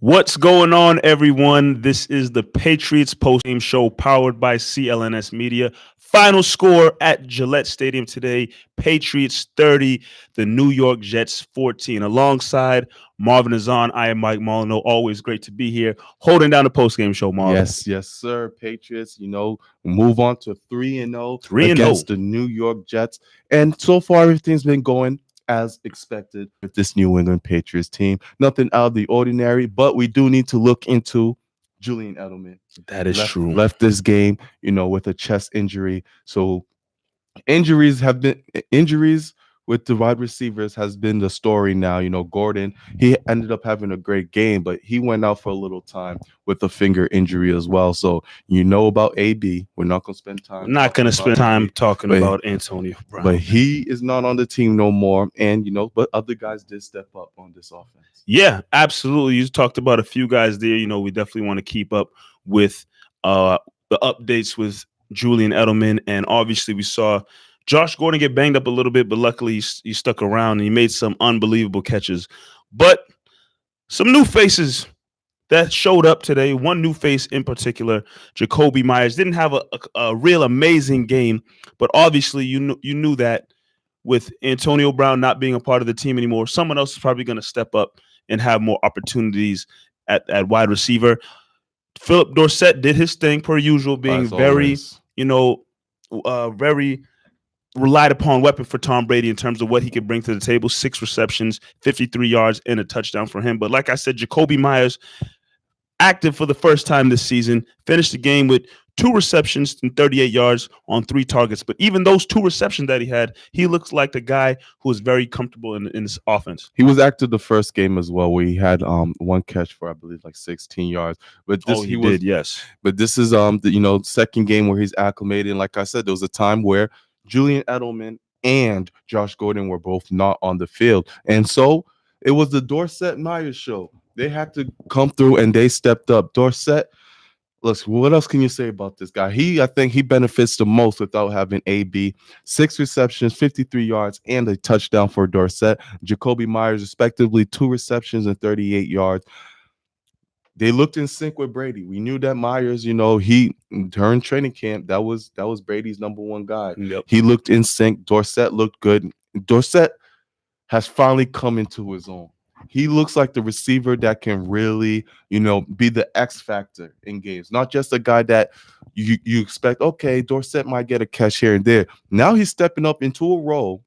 What's going on, everyone? This is the Patriots postgame show powered by CLNS Media. Final score at Gillette Stadium today: Patriots 30, the New York Jets 14. Alongside Marvin Azan, I am Mike Molyneux. Always great to be here, holding down the postgame show, Marvin. Yes, sir. Patriots, move on to 3-0 3-0. against the New York Jets. And so far, everything's been going as expected with this New England Patriots team. Nothing out of the ordinary, but we do need to look into Julian Edelman. That is true. Left this game, with a chest injury. So injuries with the wide receivers has been the story now. Gordon, he ended up having a great game, but he went out for a little time with a finger injury as well. So about AB. We're not going to spend time. We're not going to spend time talking about Antonio Brown. But he is not on the team no more. And, but other guys did step up on this offense. Yeah, absolutely. You talked about a few guys there. We definitely want to keep up with the updates with Julian Edelman. And obviously we saw Josh Gordon get banged up a little bit, but luckily he stuck around and he made some unbelievable catches. But some new faces that showed up today. One new face in particular, Jakobi Meyers, didn't have a real amazing game, but obviously you knew that with Antonio Brown not being a part of the team anymore, someone else is probably going to step up and have more opportunities at wide receiver. Philip Dorsett did his thing per usual, being very relied upon weapon for Tom Brady in terms of what he could bring to the table. 6 receptions, 53 yards, and a touchdown for him. But like I said, Jakobi Meyers, active for the first time this season, finished the game with 2 receptions and 38 yards on 3 targets. But even those 2 receptions that he had, he looks like the guy who is very comfortable in this offense. He was active the first game as well, where he had one catch for, I believe, like 16 yards. But this he did, yes. But this is the second game where he's acclimated. And like I said, there was a time where Julian Edelman and Josh Gordon were both not on the field. And so it was the Dorsett Myers show. They had to come through and they stepped up. Dorsett, look, what else can you say about this guy? I think he benefits the most without having AB. 6 receptions, 53 yards, and a touchdown for Dorsett. Jakobi Meyers, respectively, 2 receptions and 38 yards. They looked in sync with Brady. We knew that Myers, he during training camp, that was Brady's number 1 guy. Yep. He looked in sync. Dorsett looked good. Dorsett has finally come into his own. He looks like the receiver that can really, be the X factor in games. Not just a guy that you expect, okay, Dorsett might get a catch here and there. Now he's stepping up into a role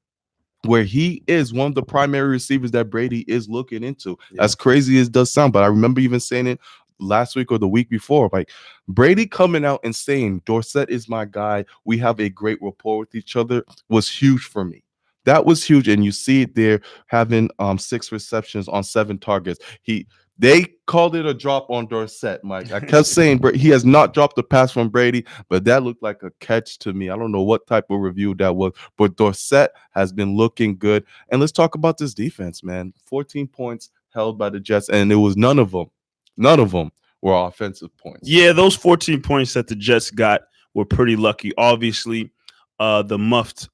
where he is one of the primary receivers that Brady is looking into. Yeah. As crazy as it does sound, but I remember even saying it last week or the week before, like Brady coming out and saying, Dorsett is my guy, we have a great rapport with each other, was huge for me. That was huge, and you see it there, having 6 receptions on 7 targets. They called it a drop on Dorsett, Mike. I kept saying he has not dropped a pass from Brady, but that looked like a catch to me. I don't know what type of review that was, but Dorsett has been looking good. And let's talk about this defense, man. 14 points held by the Jets, and it was none of them were offensive points. Yeah, those 14 points that the Jets got were pretty lucky. Obviously, the muffed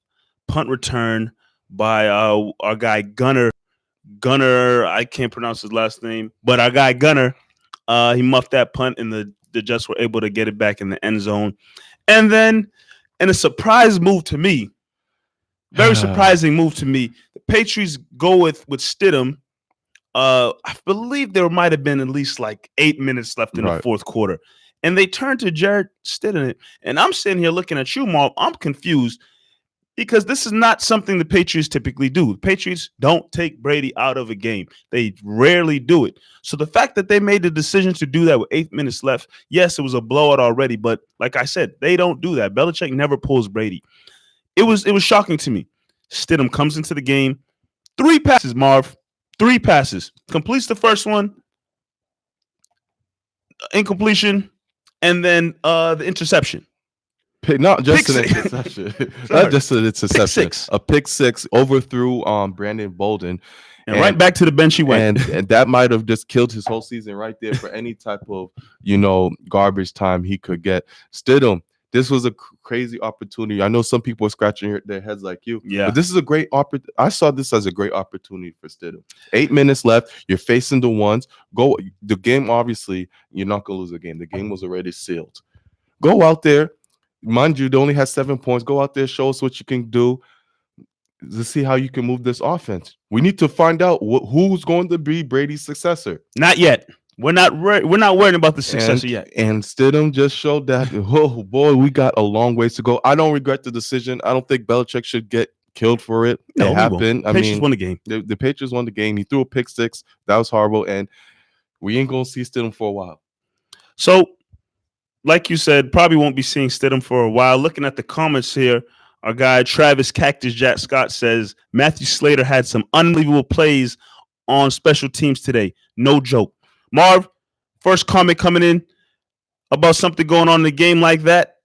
punt return by our guy Gunner, I can't pronounce his last name, but our guy Gunner, he muffed that punt, and the Jets were able to get it back in the end zone. And then, in a surprise move to me, very surprising move to me, the Patriots go with Stidham. I believe there might have been at least like 8 minutes left in the fourth quarter. And they turned to Jarrett Stidham, and I'm sitting here looking at you, Marv. I'm confused, because this is not something the Patriots typically do. The Patriots don't take Brady out of a game. They rarely do it. So the fact that they made the decision to do that with 8 minutes left, yes, it was a blowout already, but like I said, they don't do that. Belichick never pulls Brady. It was shocking to me. Stidham comes into the game, 3 passes, Marv. 3 passes. Completes the first one, incompletion, and then the interception. Not just an interception. Not just an interception. A pick six overthrew Brandon Bolden. And right back to the bench he went. And that might have just killed his whole season right there for any type of, garbage time he could get. Stidham This was a crazy opportunity. I know some people are scratching their heads like you, Yeah. but this is a great opportunity. I saw this as a great opportunity for Stidham. 8 minutes left. You're facing the ones. Go the game. Obviously, you're not gonna lose the game. The game was already sealed. Go out there. Mind you, they only had 7 points. Go out there, show us what you can do to see how you can move this offense. We need to find out who's going to be Brady's successor. Not yet. We're not worrying about the successor yet. And Stidham just showed that, oh boy, we got a long ways to go. I don't regret the decision. I don't think Belichick should get killed for it. No, it happened. Patriots won the game. The Patriots won the game. He threw a pick six. That was horrible. And we ain't going to see Stidham for a while. So, like you said, probably won't be seeing Stidham for a while. Looking at the comments here, our guy Travis Cactus Jack Scott says Matthew Slater had some unbelievable plays on special teams today. No joke. Marv, first comment coming in about something going on in the game like that.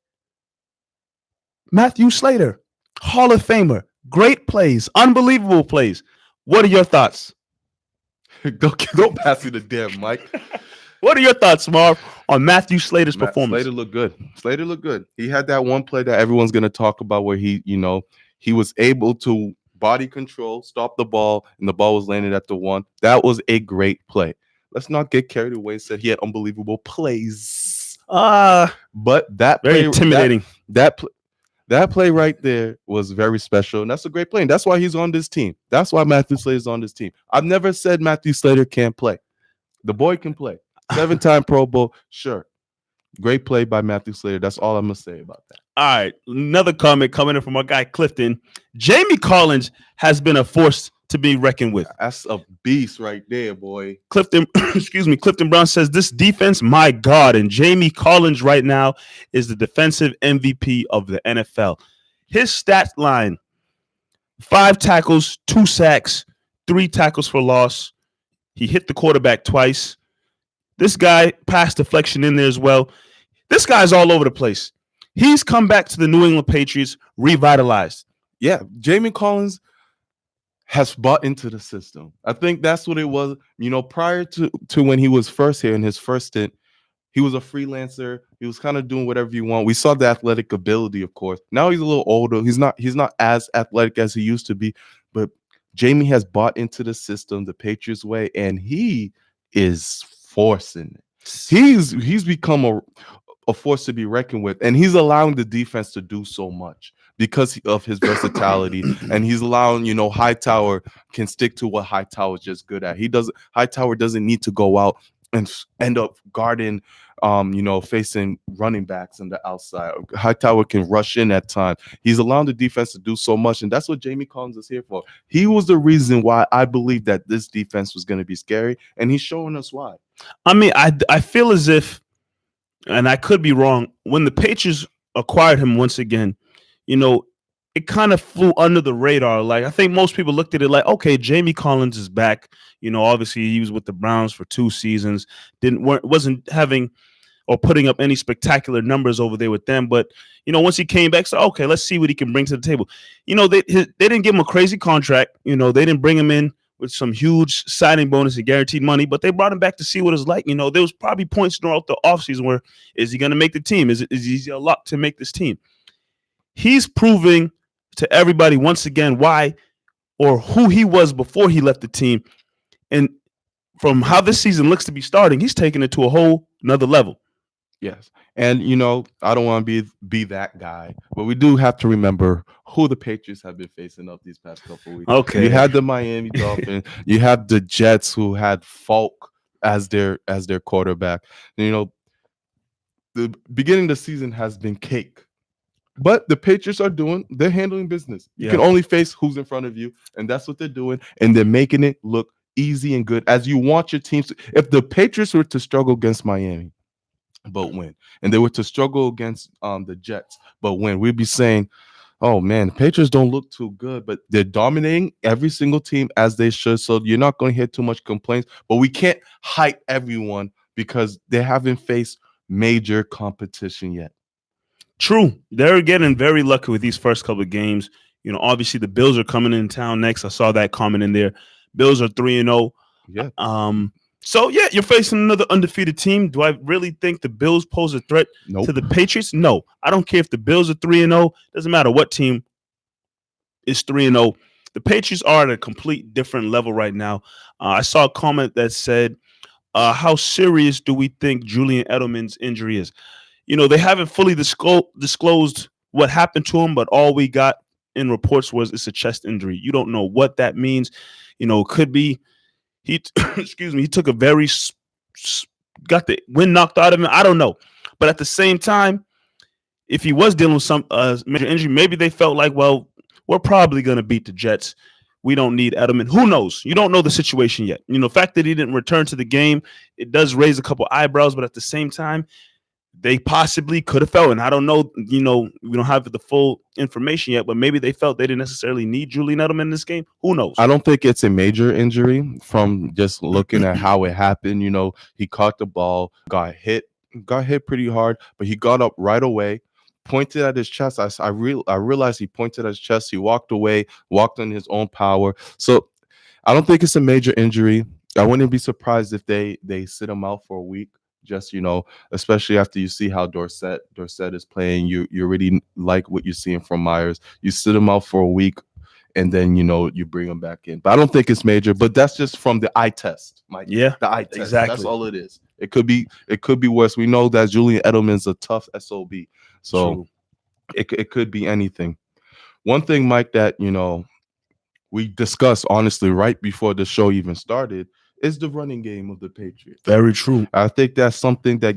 Matthew Slater, Hall of Famer, great plays, unbelievable plays. What are your thoughts? Don't pass me the damn mic. What are your thoughts, Marv, on Matthew Slater's performance? Slater looked good. Slater looked good. He had that one play that everyone's going to talk about where he was able to body control, stop the ball, and the ball was landed at the one. That was a great play. Let's not get carried away and said he had unbelievable plays. But that very play, intimidating. That play right there was very special, and that's a great play. And that's why he's on this team. That's why Matthew Slater's on this team. I've never said Matthew Slater can't play. The boy can play. 7-time Pro Bowl, sure. Great play by Matthew Slater. That's all I'm going to say about that. All right. Another comment coming in from our guy Clifton. Jamie Collins has been a force to be reckoned with. That's a beast right there, boy. Clifton Brown says this defense, my God. And Jamie Collins right now is the defensive MVP of the NFL. His stat line, 5 tackles, 2 sacks, 3 tackles for loss. He hit the quarterback twice. This guy, pass deflection in there as well. This guy's all over the place. He's come back to the New England Patriots revitalized. Yeah, Jamie Collins has bought into the system. I think that's what it was. Prior to when he was first here in his first stint, he was a freelancer. He was kind of doing whatever you want. We saw the athletic ability, of course. Now he's a little older. He's not as athletic as he used to be, but Jamie has bought into the system, the Patriots way, and he is forcing it. He's become a force to be reckoned with, and he's allowing the defense to do so much because of his versatility, and he's allowing, Hightower can stick to what Hightower is just good at. Hightower doesn't need to go out and end up guarding, facing running backs on the outside. Hightower can rush in at times. He's allowing the defense to do so much, and that's what Jamie Collins is here for. He was the reason why I believe that this defense was going to be scary, and he's showing us why. I mean, I feel as if, and I could be wrong, when the Patriots acquired him once again, it kind of flew under the radar. Like, I think most people looked at it like, okay, Jamie Collins is back. Obviously he was with the Browns for 2 seasons, wasn't having or putting up any spectacular numbers over there with them. But, once he came back, so okay, let's see what he can bring to the table. They didn't give him a crazy contract. They didn't bring him in with some huge signing bonus and guaranteed money, but they brought him back to see what it's like. There was probably points throughout the offseason where, is he going to make the team? Is he a lock to make this team? He's proving to everybody once again why or who he was before he left the team. And from how this season looks to be starting, he's taking it to a whole another level. Yes. And, I don't want to be that guy, but we do have to remember who the Patriots have been facing up these past couple of weeks. Okay. You had the Miami Dolphins. You have the Jets, who had Falk as their quarterback. The beginning of the season has been cake. But the Patriots they're handling business. You can only face who's in front of you, and that's what they're doing. And they're making it look easy and good as you want your teams to. If the Patriots were to struggle against Miami, but win, and they were to struggle against the Jets, but win, we'd be saying, oh man, the Patriots don't look too good, but they're dominating every single team as they should. So you're not going to hear too much complaints, but we can't hype everyone because they haven't faced major competition yet. True. They're getting very lucky with these first couple of games. Obviously the Bills are coming in town next. I saw that comment in there. Bills are 3-0. Yeah. So yeah, you're facing another undefeated team. Do I really think the Bills pose a threat to Nope. the Patriots? No. I don't care if the Bills are 3-0. Doesn't matter what team is 3-0. The Patriots are at a complete different level right now. I saw a comment that said, how serious do we think Julian Edelman's injury is? They haven't fully disclosed what happened to him, but all we got in reports was it's a chest injury. You don't know what that means. It could be he, excuse me, he took a got the wind knocked out of him. I don't know. But at the same time, if he was dealing with some major injury, maybe they felt like, well, we're probably going to beat the Jets. We don't need Edelman. Who knows? You don't know the situation yet. The fact that he didn't return to the game, it does raise a couple eyebrows, but at the same time, they possibly could have felt, and I don't know, we don't have the full information yet, but maybe they felt they didn't necessarily need Julian Edelman in this game. Who knows? I don't think it's a major injury from just looking at how it happened. He caught the ball, got hit pretty hard, but he got up right away, pointed at his chest. I realized he pointed at his chest. He walked away, walked on his own power. So I don't think it's a major injury. I wouldn't be surprised if they sit him out for a week. Just especially after you see how Dorsett is playing, you already like what you're seeing from Myers. You sit him out for a week, and then you bring him back in. But I don't think it's major. But that's just from the eye test, Mike. Yeah, the eye test. exactly. That's all it is. It could be worse. We know that Julian Edelman's a tough SOB, so True. it could be anything. One thing, Mike, that we discussed honestly right before the show even started is the running game of the Patriots. Very true. I think that's something that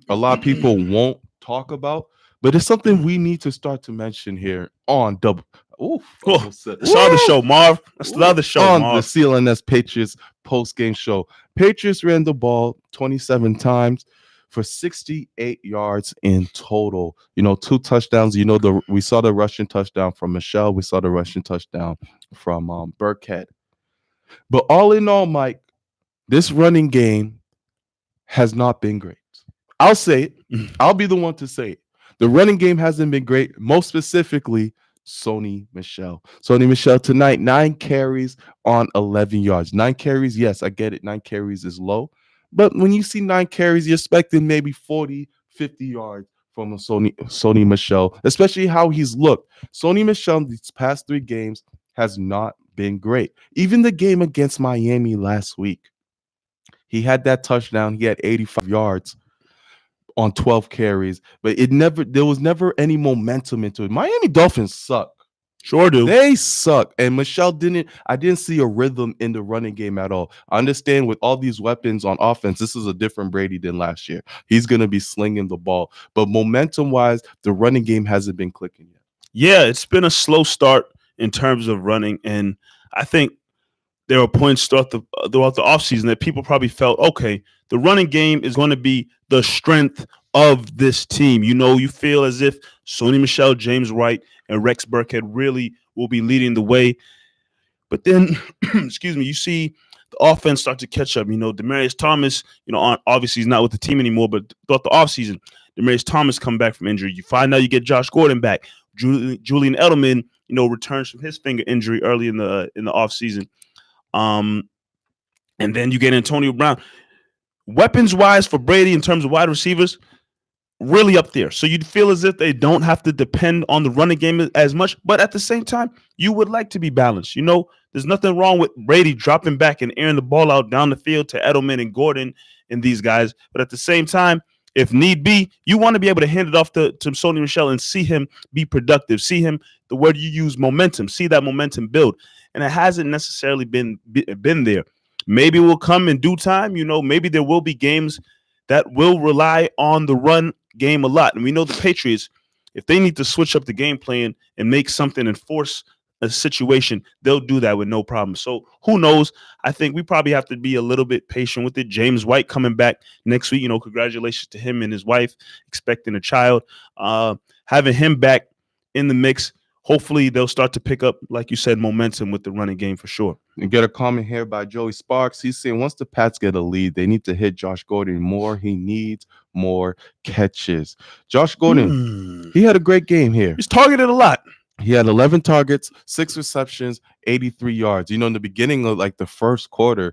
a lot of people won't talk about, but it's something we need to start to mention here on double. Oof, That's the other show, Marv. That's the other show, on Marv. the CLNS Patriots post-game show. Patriots ran the ball 27 times for 68 yards in total. 2 touchdowns. We saw the rushing touchdown from Michelle. We saw the rushing touchdown from Burkhead. But all in all, Mike, this running game has not been great. I'll say it. I'll be the one to say it. The running game hasn't been great. Most specifically, Sony Michel. Sony Michel tonight, 9 carries on 11 yards. 9 carries, yes, I get it. 9 carries is low. But when you see 9 carries, you're expecting maybe 40, 50 yards from a Sony Michel, especially how he's looked. Sony Michel these past 3 games has not been great. Even the game against Miami last week, he had that touchdown. He had 85 yards on 12 carries, but there was never any momentum into it. Miami Dolphins suck. Sure do. They suck. And Michelle I didn't see a rhythm in the running game at all. I understand with all these weapons on offense, this is a different Brady than last year. He's going to be slinging the ball. But momentum-wise, the running game hasn't been clicking yet. Yeah, it's been a slow start in terms of running. And I think there were points throughout the offseason that people probably felt, okay, the running game is going to be the strength of this team. You feel as if Sony Michel, James White, and Rex Burkhead really will be leading the way. But then, excuse me, you see the offense start to catch up. Demaryius Thomas, obviously he's not with the team anymore, but throughout the offseason, Demaryius Thomas come back from injury. You find out you get Josh Gordon back. Julian Edelman, returns from his finger injury early in the offseason. And then you get Antonio Brown. Weapons-wise for Brady in terms of wide receivers, really up there. So you'd feel as if they don't have to depend on the running game as much. But at the same time, you would like to be balanced. There's nothing wrong with Brady dropping back and airing the ball out down the field to Edelman and Gordon and these guys. But at the same time, if need be, you want to be able to hand it off to Sony Michel and see him be productive. See him, the word you use, momentum. See that momentum build. And it hasn't necessarily been there. Maybe it will come in due time. Maybe there will be games that will rely on the run game a lot. And we know the Patriots, if they need to switch up the game plan and make something and force a situation, they'll do that with no problem. So who knows? I think we probably have to be a little bit patient with it. James White coming back next week. Congratulations to him and his wife, expecting a child. Having him back in the mix, hopefully they'll start to pick up, like you said, momentum with the running game for sure. And get a comment here by Joey Sparks. He's saying once the Pats get a lead, they need to hit Josh Gordon more. He needs more catches. Josh Gordon, he had a great game here. He's targeted a lot. He had 11 targets, 6 receptions, 83 yards. In the beginning of the first quarter,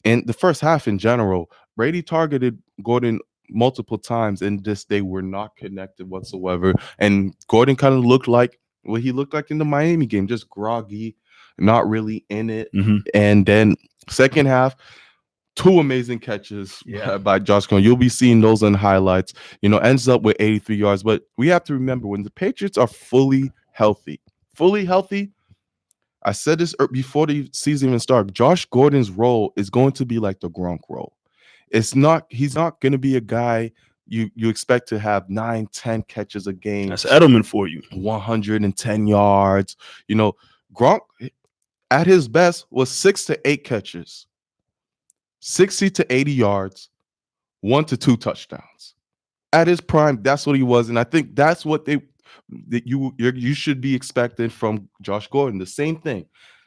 And the first half in general, Brady targeted Gordon multiple times, and just they were not connected whatsoever. And Gordon kind of looked like what he looked like in the Miami game, just groggy, not really in it. Mm-hmm. And then second half, two amazing catches by Josh Gordon. You'll be seeing those in highlights. Ends up with 83 yards. But we have to remember, when the Patriots are fully healthy, I said this before the season even started. Josh Gordon's role is going to be like the Gronk role. He's not going to be a guy you expect to have 9-10 catches a game. That's Edelman for you. 110 yards. Gronk at his best was 6 to 8 catches, 60 to 80 yards, 1 to 2 touchdowns. At his prime, that's what he was, and I think that's what you should be expecting from Josh Gordon. The same thing.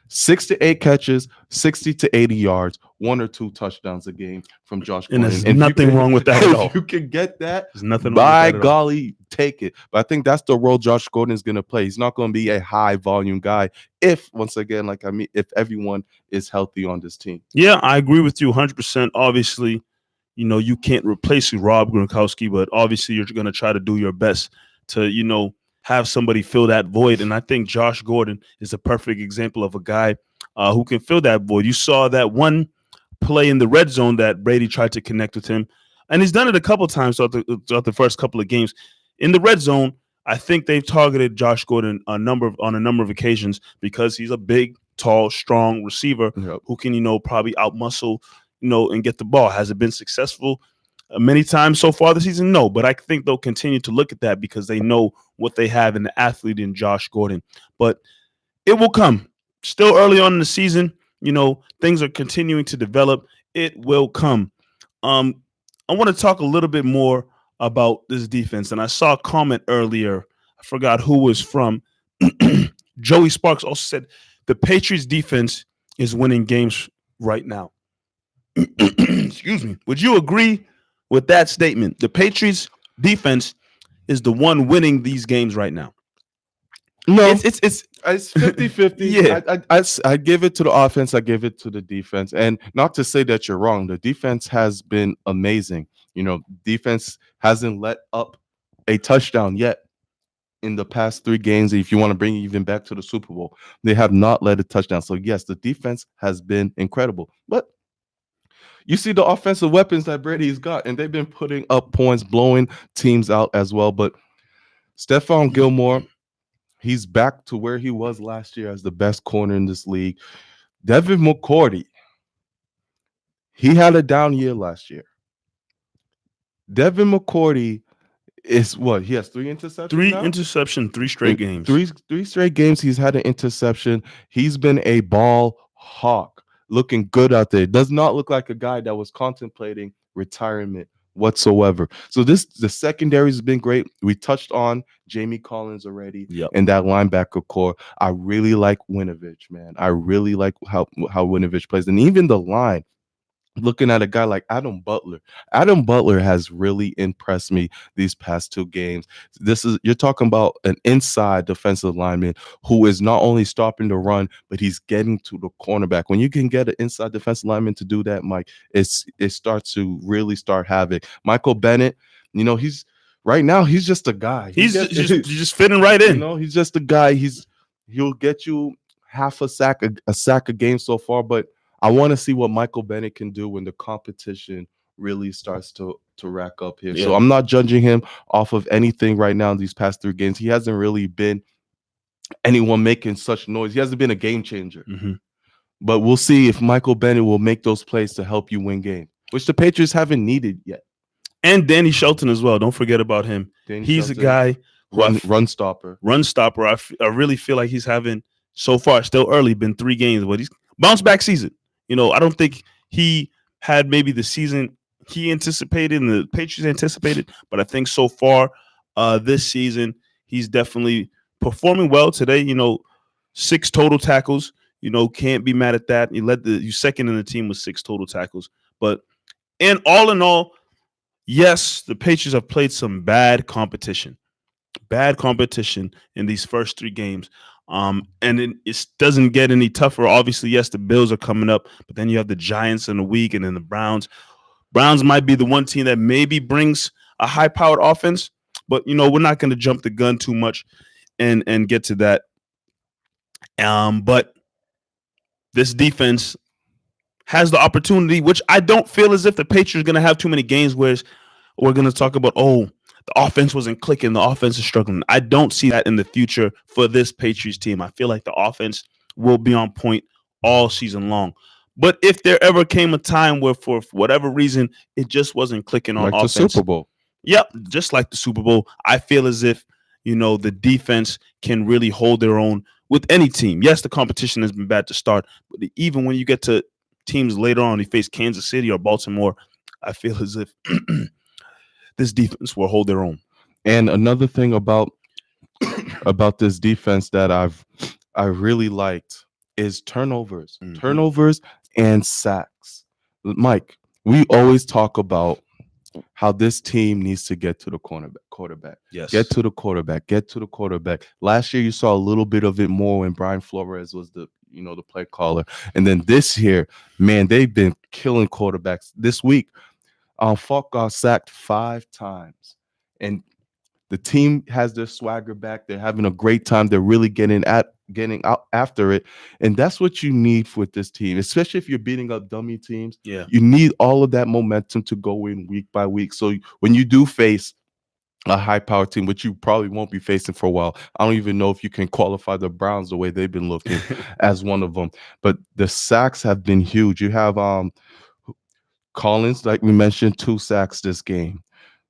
6 to 8 catches, 60 to 80 yards, 1 or 2 touchdowns a game from Josh Gordon. And there's nothing wrong with that at all. If you can get that, there's nothing by golly, take it. But I think that's the role Josh Gordon is going to play. He's not going to be a high volume guy if everyone is healthy on this team. Yeah, I agree with you 100%. Obviously, you can't replace Rob Gronkowski, but obviously you're going to try to do your best to, have somebody fill that void. And I think Josh Gordon is a perfect example of a guy who can fill that void. You saw that one play in the red zone that Brady tried to connect with him, and he's done it a couple of times throughout the first couple of games. In the red zone, I think they've targeted Josh Gordon on a number of occasions because he's a big, tall, strong receiver who can, probably outmuscle, and get the ball. Has it been successful many times so far this season? No, but I think they'll continue to look at that because they know what they have in the athlete in Josh Gordon. But it will come. Still early on in the season, things are continuing to develop. It will come. I want to talk a little bit more about this defense. And I saw a comment earlier. I forgot who was from. Joey Sparks also said the Patriots defense is winning games right now. Excuse me. Would you agree with that statement? The Patriots defense is the one winning these games right now. No, it's 50-50. Yeah. I give it to the offense. I give it to the defense. And not to say that you're wrong. The defense has been amazing. Defense hasn't let up a touchdown yet in the past 3 games. If you want to bring it even back to the Super Bowl, they have not led a touchdown. So yes, the defense has been incredible. But you see the offensive weapons that Brady's got, and they've been putting up points, blowing teams out as well. But Stephon Gilmore, he's back to where he was last year as the best corner in this league. Devin McCourty, he had a down year last year. Devin McCourty is what? He has 3 interceptions. 3 interceptions, 3 straight games. Three straight games. He's had an interception. He's been a ball hawk, looking good out there. Does not look like a guy that was contemplating retirement whatsoever. So the secondary has been great. We touched on Jamie Collins already and that linebacker core. I really like Winovich, man. I really like how Winovich plays, and even the line. Looking at a guy like Adam Butler. Adam Butler has really impressed me these past 2 games. You're talking about an inside defensive lineman who is not only stopping the run, but he's getting to the cornerback. When you can get an inside defensive lineman to do that, Mike, it starts to really start havoc. Michael Bennett, he's right now he's just a guy. He's just fitting right in. He's just a guy. He'll get you half a sack a game so far, but I want to see what Michael Bennett can do when the competition really starts to rack up here. Yeah. So I'm not judging him off of anything right now in these past 3 games. He hasn't really been anyone making such noise. He hasn't been a game changer. Mm-hmm. But we'll see if Michael Bennett will make those plays to help you win games, which the Patriots haven't needed yet. And Danny Shelton as well. Don't forget about him. He's Shelton, a guy who run stopper. I really feel like he's having, so far, still early, been 3 games, but he's bounce back season. I don't think he had maybe the season he anticipated and the Patriots anticipated, but I think so far this season, he's definitely performing well today. 6 total tackles, can't be mad at that. You second in the team with 6 total tackles. But in all, yes, the Patriots have played some bad competition in these first 3 games. And it doesn't get any tougher. Obviously, yes, the Bills are coming up, but then you have the Giants in a week, and then the Browns. Browns might be the one team that maybe brings a high-powered offense, but we're not going to jump the gun too much and get to that. But this defense has the opportunity, which I don't feel as if the Patriots are going to have too many games where we're going to talk about, the offense wasn't clicking, the offense is struggling. I don't see that in the future for this Patriots team. I feel like the offense will be on point all season long. But if there ever came a time where, for whatever reason, it just wasn't clicking on Like offense, the Super Bowl. Yep, just like the Super Bowl, I feel as if the defense can really hold their own with any team. Yes, the competition has been bad to start, but even when you get to teams later on, you face Kansas City or Baltimore, I feel as if this defense will hold their own. And another thing about this defense that I really liked is turnovers. Mhm. Turnovers and sacks. Mike, we always talk about how this team needs to get to the quarterback. Yes. Get to the quarterback. Last year you saw a little bit of it more when Brian Flores was the play caller. And then this year, man, they've been killing quarterbacks. This week, Falk got sacked 5 times. And the team has their swagger back. They're having a great time. They're really getting out after it. And that's what you need with this team, especially if you're beating up dummy teams. Yeah. You need all of that momentum to go in week by week. So when you do face a high-powered team, which you probably won't be facing for a while, I don't even know if you can qualify the Browns the way they've been looking as one of them. But the sacks have been huge. You have Collins, like we mentioned, 2 sacks this game.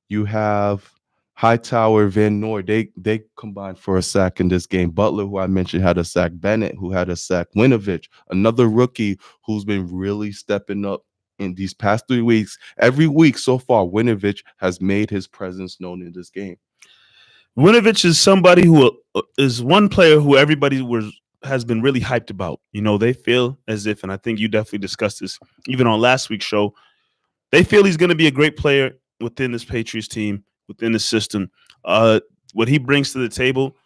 You have Hightower, Van Noy, they combined for a sack in this game. Butler, who I mentioned, had a sack. Bennett, who had a sack. Winovich, another rookie who's been really stepping up in these past 3 weeks. Every week so far, Winovich has made his presence known in this game. Winovich is somebody who is one player who everybody has been really hyped about. They feel as if, and I think you definitely discussed this even on last week's show, they feel he's going to be a great player within this Patriots team, within the system. What he brings to the table,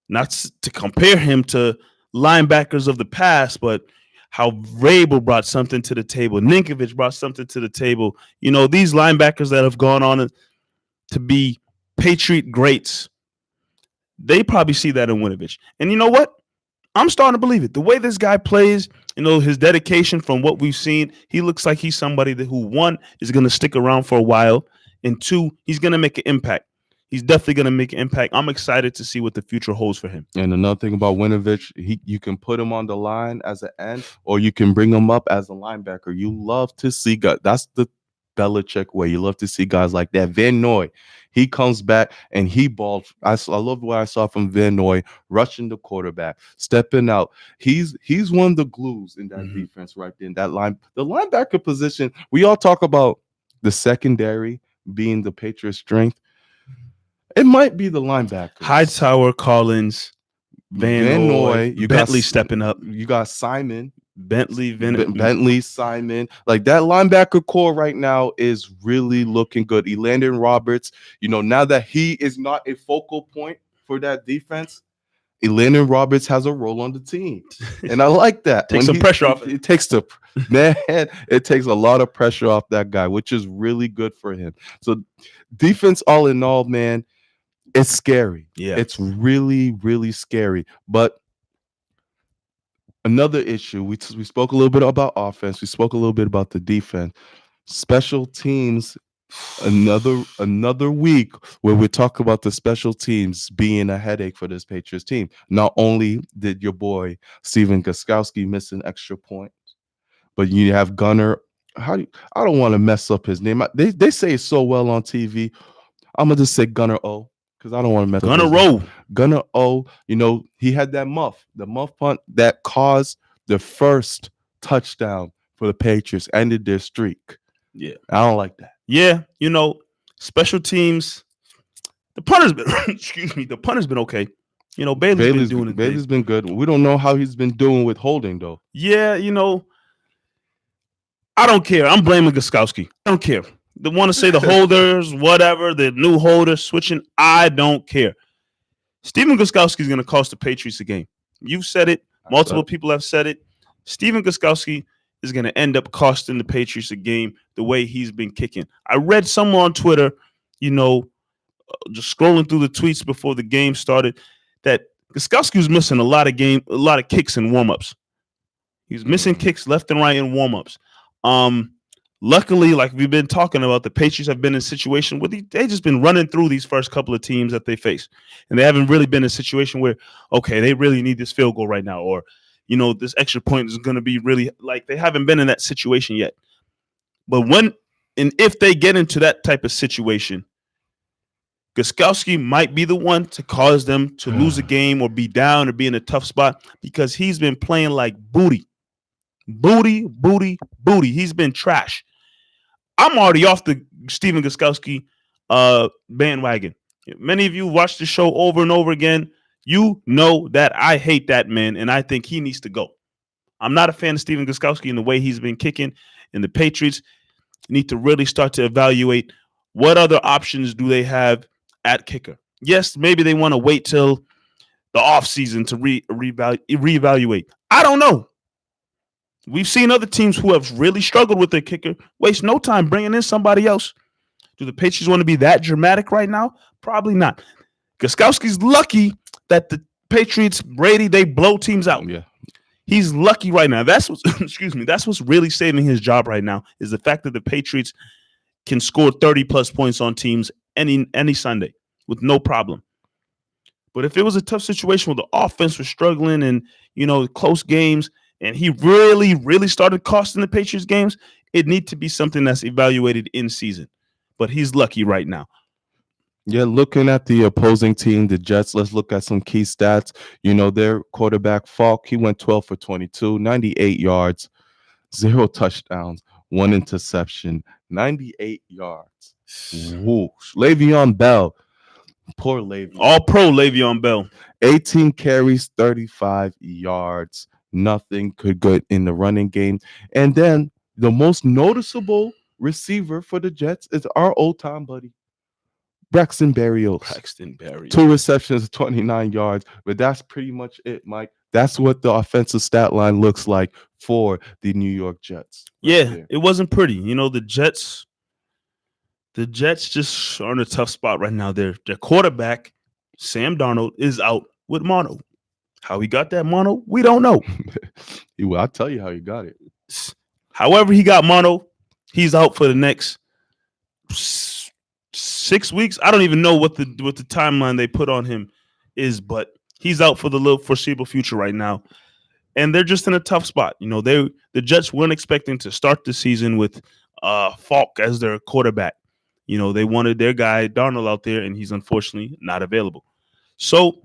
not to compare him to linebackers of the past, but how Vrabel brought something to the table. Ninkovich brought something to the table. These linebackers that have gone on to be Patriot greats, they probably see that in Winovich. And you know what? I'm starting to believe it. The way this guy plays, his dedication from what we've seen, he looks like he's somebody who, one, is going to stick around for a while, and 2, he's going to make an impact. He's definitely going to make an impact. I'm excited to see what the future holds for him. And another thing about Winovich, you can put him on the line as an end, or you can bring him up as a linebacker. You love to see guys. That's the Belichick way. You love to see guys like that. Van Noy, he comes back and he balled. I love what I saw from Van Noy, rushing the quarterback, stepping out. He's one of the glues in that defense right there. In that line, the linebacker position. We all talk about the secondary being the Patriots' strength. It might be the linebackers. Hightower, Collins, Van Noy, Bentley stepping up. You got Simon. Bentley, Simon. Like that linebacker core right now is really looking good. Elandon Roberts, now that he is not a focal point for that defense, Elandon Roberts has a role on the team. And I like that. Takes some pressure off. It takes it takes a lot of pressure off that guy, which is really good for him. So defense all in all, man, it's scary. Yeah. It's really, really scary. But another issue, we spoke a little bit about offense. We spoke a little bit about the defense. Special teams, another week where we talk about the special teams being a headache for this Patriots team. Not only did your boy Steven Gostkowski miss an extra point, but you have Gunnar. I don't want to mess up his name. They say it so well on TV. I'm gonna just say Gunnar O, because I don't want to mess up his name. Gunnar O, he had the muff punt that caused the first touchdown for the Patriots, ended their streak. Yeah. I don't like that. Yeah, special teams, the punter's been the punter's been okay. Bailey's been doing it. Bailey's been good. We don't know how he's been doing with holding though. Yeah, I don't care. I'm blaming Gostkowski. I don't care. They want to say the holders, whatever, the new holders switching. I don't care. Steven Gostkowski is going to cost the Patriots a game. You've said it. Multiple people have said it. Steven Gostkowski is going to end up costing the Patriots a game the way he's been kicking. I read someone on Twitter, just scrolling through the tweets before the game started, that Gostkowski was missing a lot of kicks in warmups. He was missing kicks left and right in warmups. Luckily, like we've been talking about, the Patriots have been in a situation where they just been running through these first couple of teams that they face. And they haven't really been in a situation where, okay, they really need this field goal right now, or, this extra point is going to be really, like, they haven't been in that situation yet. But if they get into that type of situation, Gostkowski might be the one to cause them to lose a game or be down or be in a tough spot, because he's been playing like booty. He's been trash. I'm already off the Steven Gostkowski bandwagon. Many of you watch the show over and over again. You know that I hate that man, and I think he needs to go. I'm not a fan of Steven Gostkowski and the way he's been kicking, and the Patriots need to really start to evaluate what other options do they have at kicker. Yes, maybe they want to wait till the offseason to reevaluate. I don't know. We've seen other teams who have really struggled with their kicker waste no time bringing in somebody else. Do the Patriots want to be that dramatic right now? Probably not. Gostkowski's lucky that the Patriots, Brady, they blow teams out. Yeah. He's lucky right now. That's what's that's what's really saving his job right now, is the fact that the Patriots can score 30+ points on teams any Sunday with no problem. But if it was a tough situation where the offense was struggling and, close games, and he really, really started costing the Patriots games, it needs to be something that's evaluated in season. But he's lucky right now. Yeah, looking at the opposing team, the Jets, let's look at some key stats. Their quarterback, Falk, he went 12 for 22, 98 yards, 0 touchdowns, 1 interception, 98 yards. Whoosh. Le'Veon Bell, poor Le'Veon. All-pro Le'Veon Bell. 18 carries, 35 yards. Nothing could good in the running game. And then the most noticeable receiver for the Jets is our old-time buddy, Braxton Berrios. 2 receptions, 29 yards. But that's pretty much it, Mike. That's what the offensive stat line looks like for the New York Jets. It wasn't pretty. The Jets just are in a tough spot right now. Their quarterback, Sam Darnold, is out with mono. How he got that mono, we don't know. I'll tell you how he got it. However he got mono, he's out for the next 6 weeks. I don't even know what the timeline they put on him is, but he's out for the little foreseeable future right now. And they're just in a tough spot. The Jets weren't expecting to start the season with Falk as their quarterback. They wanted their guy Darnold out there, and he's unfortunately not available. So,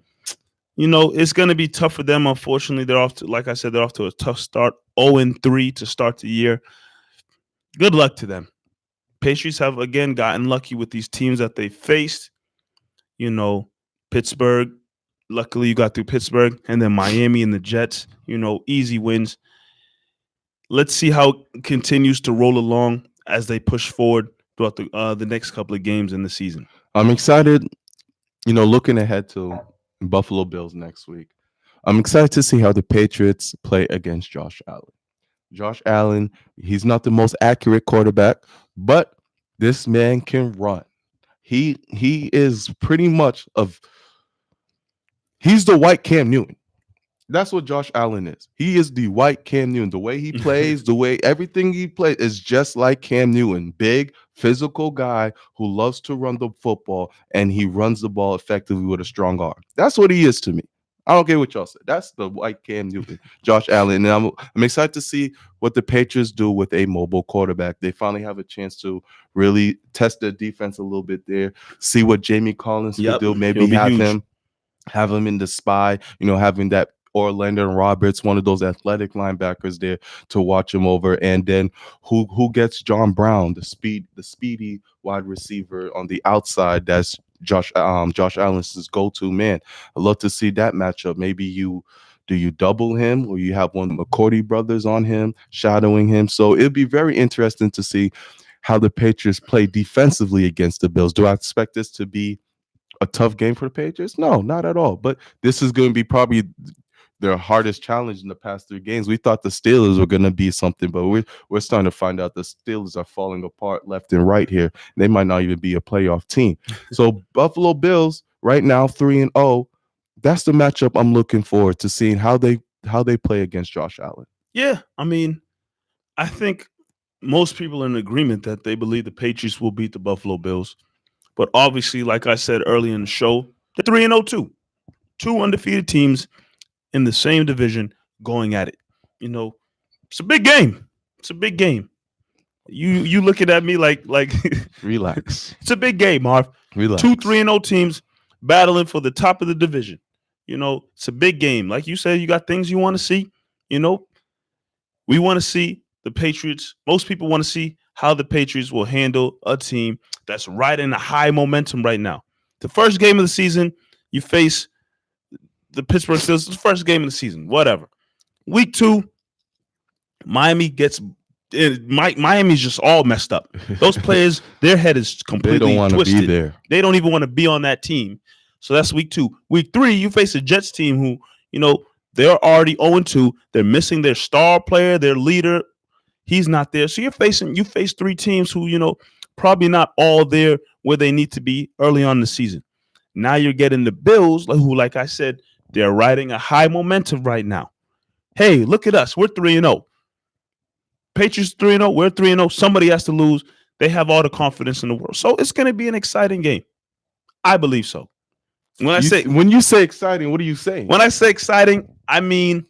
it's going to be tough for them. Unfortunately, they're off to a tough start. 0-3 to start the year. Good luck to them. Patriots have, again, gotten lucky with these teams that they faced. Pittsburgh. Luckily, you got through Pittsburgh. And then Miami and the Jets. Easy wins. Let's see how it continues to roll along as they push forward throughout the next couple of games in the season. I'm excited, looking ahead to Buffalo Bills next week. I'm excited to see how the Patriots play against Josh Allen. Josh Allen, he's not the most accurate quarterback, but this man can run. He is pretty much he's the white Cam Newton. That's what Josh Allen is. He is the white Cam Newton. The way he plays, the way everything he plays is just like Cam Newton. Big, physical guy who loves to run the football, and he runs the ball effectively with a strong arm. That's what he is to me. I don't care what y'all say. That's the white Cam Newton, Josh Allen. And I'm excited to see what the Patriots do with a mobile quarterback. They finally have a chance to really test their defense a little bit there, see what Jamie Collins can do. Maybe have him in the spy, having that Orlando Roberts, one of those athletic linebackers there to watch him over. And then who gets John Brown, the speedy wide receiver on the outside? That's Josh Allen's go-to man. I'd love to see that matchup. Maybe you double him, or you have one of the McCourty brothers on him, shadowing him. So it'd be very interesting to see how the Patriots play defensively against the Bills. Do I expect this to be a tough game for the Patriots? No, not at all. But this is going to be probably their hardest challenge in the past 3 games. We thought the Steelers were going to be something, but we're starting to find out the Steelers are falling apart left and right here. They might not even be a playoff team. So Buffalo Bills right now 3-0. That's the matchup I'm looking forward to seeing how they play against Josh Allen. Yeah, I mean, I think most people are in agreement that they believe the Patriots will beat the Buffalo Bills. But obviously, like I said earlier in the show, they're 3-0 too. Two undefeated teams in the same division going at it. You know, it's a big game. It's a big game. You looking at me like Relax. it's a big game, Marv. Relax. Two 3-0 teams battling for the top of the division. You know, it's a big game. Like you said, you got things you want to see. You know, we want to see the Patriots. Most people want to see how the Patriots will handle a team that's riding a high momentum right now. The first game of the season, you face the Pittsburgh Steelers. The first game of the season, whatever. Week 2, Miami gets Miami's just all messed up. Those players, their head is completely they don't want to be there. They don't even want to be on that team. So that's week 2. Week 3, you face a Jets team who, you know, they're already 0-2. They're missing their star player, their leader. He's not there. So you face 3 teams who, you know, probably not all there where they need to be early on in the season. Now you're getting the Bills, who, like I said, they're riding a high momentum right now. Hey, look at us. We're 3-0. Patriots 3-0. We're 3-0. Somebody has to lose. They have all the confidence in the world. So it's going to be an exciting game. I believe so. When you say exciting, what are you saying? When I say exciting, I mean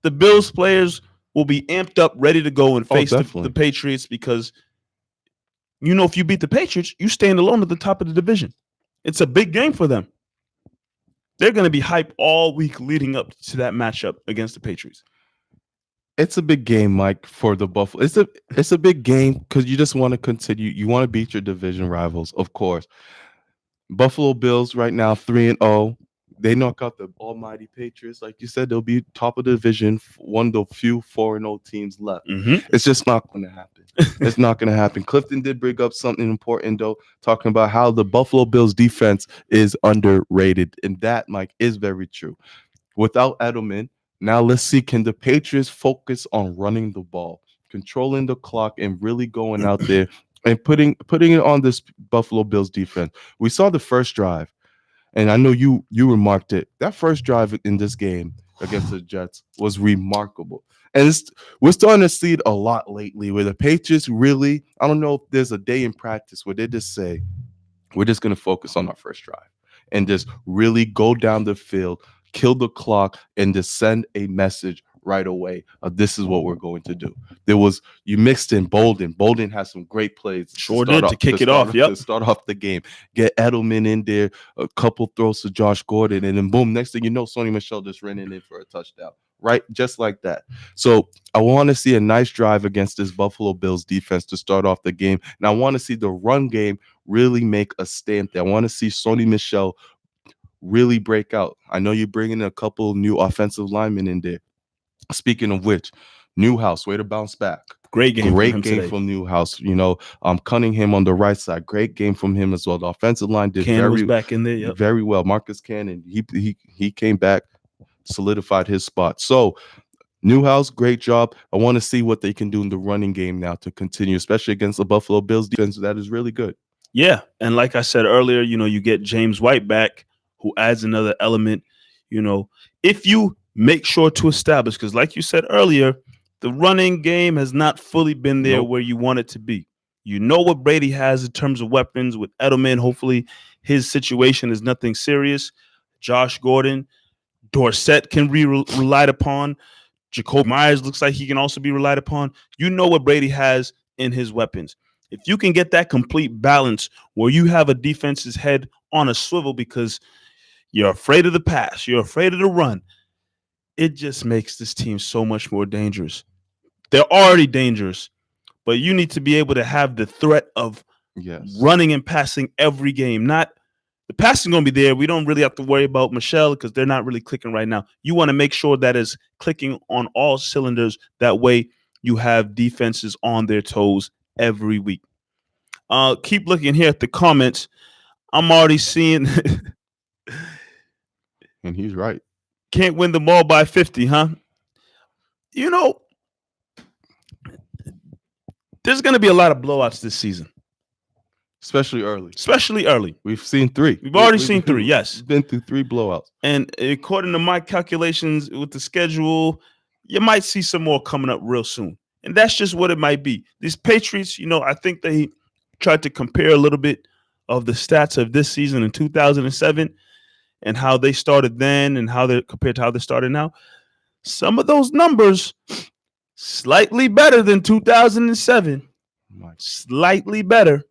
the Bills players will be amped up, ready to go and face the Patriots because, you know, if you beat the Patriots, you stand alone at the top of the division. It's a big game for them. They're going to be hyped all week leading up to that matchup against the Patriots. It's a big game, Mike, for the Buffalo. It's a big game because you just want to continue. You want to beat your division rivals, of course. Buffalo Bills right now 3-0. They knock out the almighty Patriots. Like you said, they'll be top of the division, one of the few 4-0 teams left. Mm-hmm. It's just not going to happen. It's not going to happen. Clifton did bring up something important, though, talking about how the Buffalo Bills defense is underrated. And that, Mike, is very true. Without Edelman, now let's see, can the Patriots focus on running the ball, controlling the clock, and really going out there and putting it on this Buffalo Bills defense? We saw the first drive. And I know you remarked it. That first drive in this game against the Jets was remarkable. And we're starting to see it a lot lately where the Patriots really, I don't know if there's a day in practice where they just say, we're just going to focus on our first drive and just really go down the field, kill the clock, and just send a message right away. This is what we're going to do. You mixed in Bolden. Bolden has some great plays. To kick it off. To start off the game. Get Edelman in there, a couple throws to Josh Gordon, and then boom, next thing you know, Sony Michel just ran in for a touchdown. Right? Just like that. So I want to see a nice drive against this Buffalo Bills defense to start off the game. And I want to see the run game really make a stamp there. I want to see Sony Michel really break out. I know you're bringing a couple new offensive linemen in there. Speaking of which, Newhouse, way to bounce back. Great game from Newhouse. You know, Cunningham on the right side. Great game from him as well. The offensive line did was back in there, very well. Marcus Cannon, he came back, solidified his spot. So Newhouse, great job. I want to see what they can do in the running game now to continue, especially against the Buffalo Bills defense. That is really good. Yeah, and like I said earlier, you know, you get James White back, who adds another element. You know, if you make sure to establish, because like you said earlier, the running game has not fully been there where you want it to be. You know what Brady has in terms of weapons with Edelman. Hopefully his situation is nothing serious. Josh Gordon, Dorsett can be relied upon. Jacoby Myers looks like he can also be relied upon. You know what Brady has in his weapons. If you can get that complete balance where you have a defense's head on a swivel because you're afraid of the pass, you're afraid of the run, it just makes this team so much more dangerous. They're already dangerous, but you need to be able to have the threat of running and passing every game. Not the passing going to be there. We don't really have to worry about Michelle because they're not really clicking right now. You want to make sure that is clicking on all cylinders. That way you have defenses on their toes every week. Keep looking here at the comments. I'm already seeing And he's right. Can't win them all by 50, huh? You know, there's going to be a lot of blowouts this season, Especially early. especially early. We've seen 3. We've already seen 3, yes. Been through 3 blowouts. And according to my calculations with the schedule, you might see some more coming up real soon. And that's just what it might be. These Patriots, I think they tried to compare a little bit of the stats of this season in 2007 and how they started then and how they're compared to how they started now. Some of those numbers slightly better than 2007. Slightly better.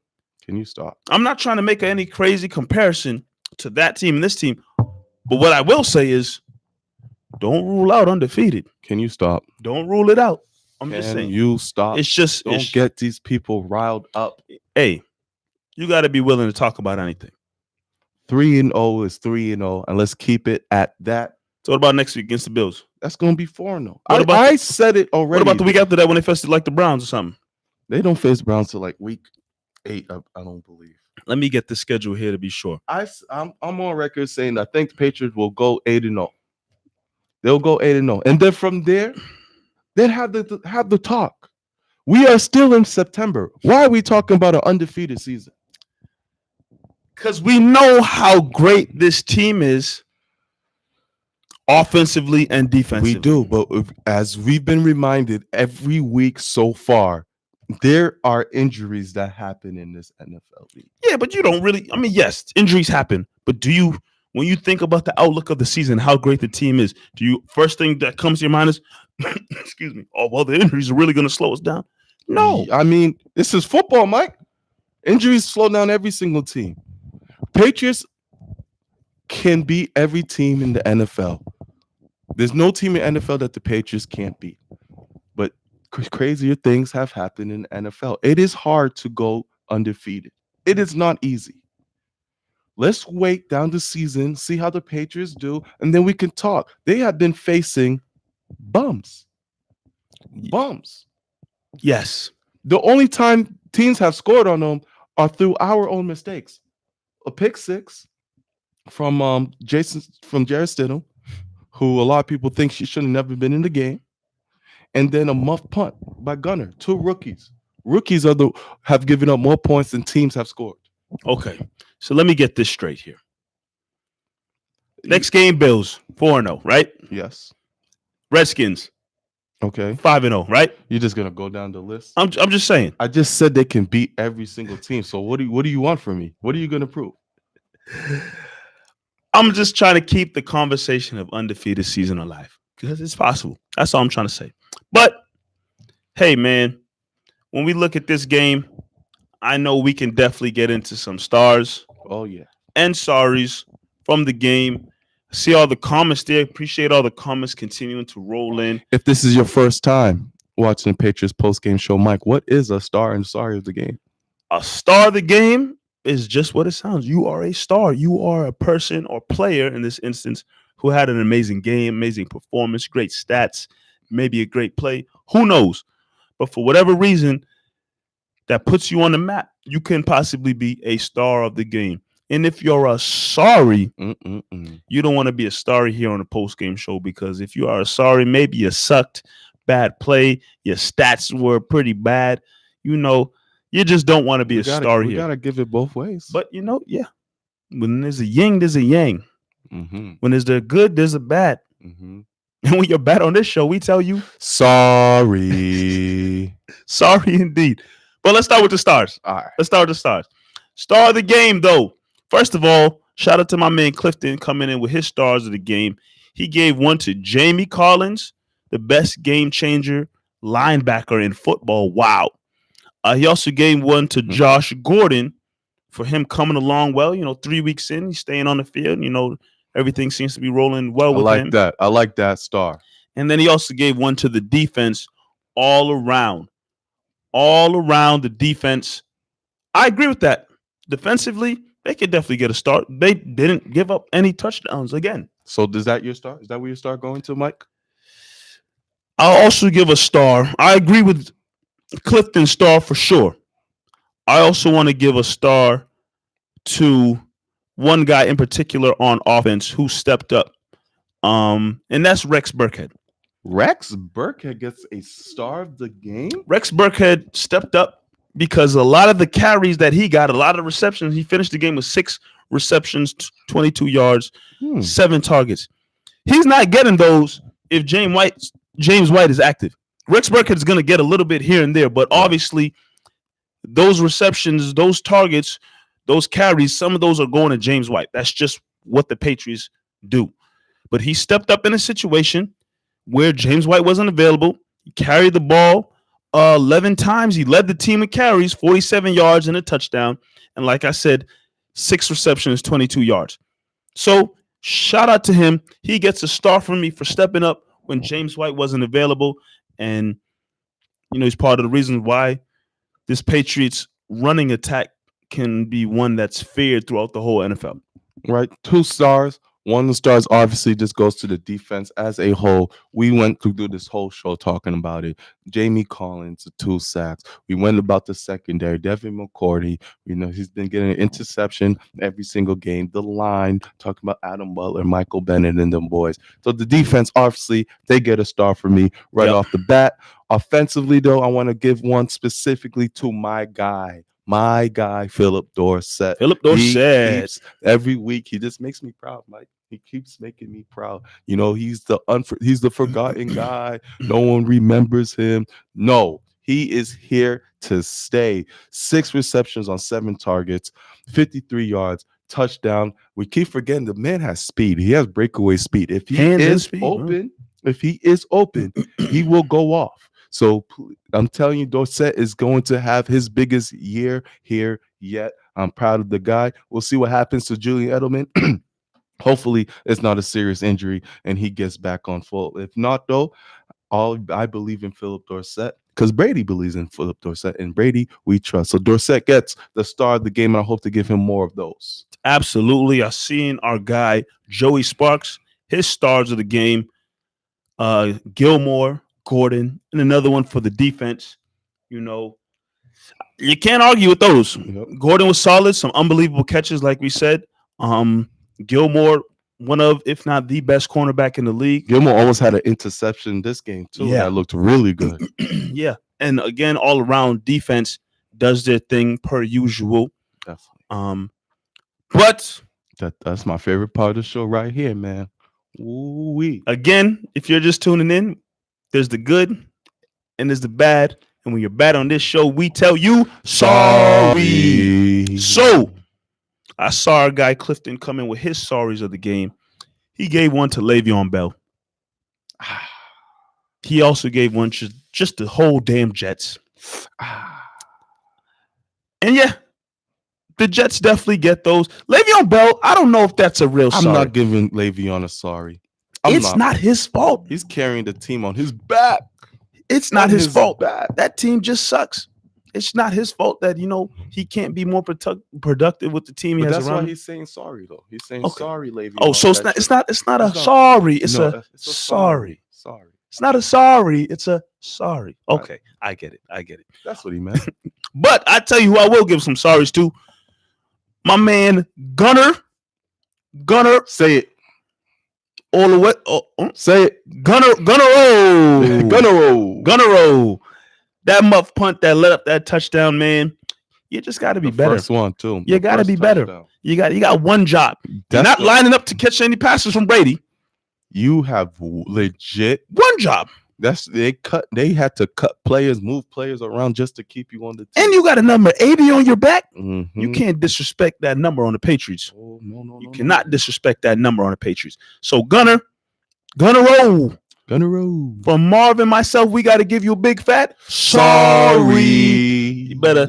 Can you stop? I'm not trying to make any crazy comparison to that team and this team. But what I will say is don't rule out undefeated. Can you stop? Don't rule it out. I'm Can just saying. you stop? It's just don't get these people riled up. Hey, you got to be willing to talk about anything. 3-0 is 3-0, and let's keep it at that. So what about next week against the Bills? That's going to be 4-0. I said it already. What about the week after that when they faced like the Browns or something? They don't face the Browns till like week 8, I don't believe. Let me get the schedule here to be sure. I'm on record saying I think the Patriots will go 8-0. They'll go 8-0, and then from there, then have the talk. We are still in September. Why are we talking about an undefeated season? Because we know how great this team is offensively and defensively. We do, but as we've been reminded every week so far, there are injuries that happen in this NFL league. Yeah, but you don't really. I mean, yes, injuries happen, but when you think about the outlook of the season, how great the team is, first thing that comes to your mind is, excuse me, oh, well, the injuries are really going to slow us down? No. I mean, this is football, Mike. Injuries slow down every single team. Patriots can beat every team in the NFL. There's no team in NFL that the Patriots can't beat. But crazier things have happened in the NFL. It is hard to go undefeated. It is not easy. Let's wait down the season, see how the Patriots do, and then we can talk. They have been facing bums. Bums. Yes. The only time teams have scored on them are through our own mistakes. A pick 6 from Jarrett Stidham, who a lot of people think she should have never been in the game, and then a muff punt by Gunner. 2 rookies. Rookies have given up more points than teams have scored. Okay, so let me get this straight here. Next game, Bills 4-0, right? Yes. Redskins. Okay. 5-0, right? You're just gonna go down the list. I'm just saying. I just said they can beat every single team. So what do you want from me? What are you gonna prove? I'm just trying to keep the conversation of undefeated season alive because it's possible. That's all I'm trying to say. But hey, man, when we look at this game, I know we can definitely get into some stars. Oh yeah. And sorries from the game. See all the comments there. Appreciate all the comments continuing to roll in. If this is your first time watching the Patriots post-game show, Mike, what is a star and sorry of the game? A star of the game is just what it sounds. You are a star. You are a person or player in this instance who had an amazing game, amazing performance, great stats, maybe a great play. Who knows? But for whatever reason that puts you on the map, you can possibly be a star of the game. And if you're a sorry, you don't want to be a star here on the post-game show, because if you are a sorry, maybe you sucked, bad play, your stats were pretty bad. You just don't want to be a star here. You got to give it both ways. But, yeah, when there's a yin, there's a yang. When there's the good, there's a bad. And when you're bad on this show, we tell you, sorry. Sorry indeed. But let's start with the stars. All right. Let's start with the stars. Star of the game, though. First of all, shout out to my man Clifton coming in with his stars of the game. He gave one to Jamie Collins, the best game changer linebacker in football. Wow. He also gave one to Josh Gordon for him coming along well. 3 weeks in, he's staying on the field. Everything seems to be rolling well with him. I like that star. And then he also gave one to the defense all around. All around the defense. I agree with that. Defensively, they could definitely get a start. They didn't give up any touchdowns again. So is that your star? Is that where your star going to, Mike? I'll also give a star. I agree with Clifton's star for sure. I also want to give a star to one guy in particular on offense who stepped up. And that's Rex Burkhead. Rex Burkhead gets a star of the game. Rex Burkhead stepped up because a lot of the carries that he got, a lot of receptions, he finished the game with 6 receptions, 22 yards, 7 targets. He's not getting those if James White is active. Rex Burkhead is going to get a little bit here and there, but obviously those receptions, those targets, those carries, some of those are going to James White. That's just what the Patriots do. But he stepped up in a situation where James White wasn't available. He carried the ball 11 times. He led the team in carries, 47 yards and a touchdown. And like I said, 6 receptions, 22 yards. So shout out to him. He gets a star from me for stepping up when James White wasn't available. And, he's part of the reason why this Patriots running attack can be one that's feared throughout the whole NFL. Right. 2 stars. One of the stars obviously just goes to the defense as a whole. We went through this whole show talking about it. Jamie Collins, 2 sacks. We went about the secondary. Devin McCourty, he's been getting an interception every single game. The line, talking about Adam Butler, Michael Bennett, and them boys. So the defense, obviously, they get a star for me right off the bat. Offensively, though, I want to give one specifically to my guy, Philip Dorsett. Every week, he just makes me proud, Mike. He keeps making me proud. He's the forgotten guy. No one remembers him. No, he is here to stay. 6 receptions on 7 targets, 53 yards, touchdown. We keep forgetting the man has speed. He has breakaway speed. If he is open, he will go off. So I'm telling you, Dorsett is going to have his biggest year here yet. I'm proud of the guy. We'll see what happens to Julian Edelman. Hopefully, it's not a serious injury and he gets back on full. If not, though, I believe in Philip Dorsett because Brady believes in Philip Dorsett, and Brady we trust. So Dorsett gets the star of the game, and I hope to give him more of those. Absolutely. I've seen our guy, Joey Sparks, his stars of the game, Gilmore, Gordon, and another one for the defense. You can't argue with those. Yep. Gordon was solid, some unbelievable catches, like we said. Gilmore, one of, if not the best cornerback in the league. Gilmore almost had an interception this game, too. Yeah. That looked really good. Yeah. And again, all around defense does their thing per usual. Definitely. But that's my favorite part of the show right here, man. Ooh-wee. Again, if you're just tuning in, there's the good and there's the bad. And when you're bad on this show, we tell you sorry. So I saw our guy Clifton come in with his sorries of the game. He gave one to Le'Veon Bell. He also gave one to just the whole damn Jets. And yeah, the Jets definitely get those. Le'Veon Bell, I don't know if that's a real sorry. I'm not giving Le'Veon a sorry. It's not his fault. He's carrying the team on his back. It's not his fault. That team just sucks. It's not his fault that, he can't be more productive with the team he has that's around. Why he's saying sorry, though. He's saying sorry, Le'Veon. Oh, so it's not a sorry. It's a sorry. Sorry. It's not a sorry. It's a sorry. Okay, I get it. That's what he meant. But I tell you who I will give some sorries to. My man, Gunner. Say it. All the way. Say it. Gunner. That muff punt that let up that touchdown, man. You just got to be better. First one too. You got to be better. You got one job. You're not lining up to catch any passes from Brady. You have legit one job. They had to cut players, move players around just to keep you on the team. And you got a number 80 on your back. Mm-hmm. You can't disrespect that number on the Patriots. Oh, no. You cannot disrespect that number on the Patriots. So Gunner roll. From Marv and myself, we got to give you a big fat sorry. You better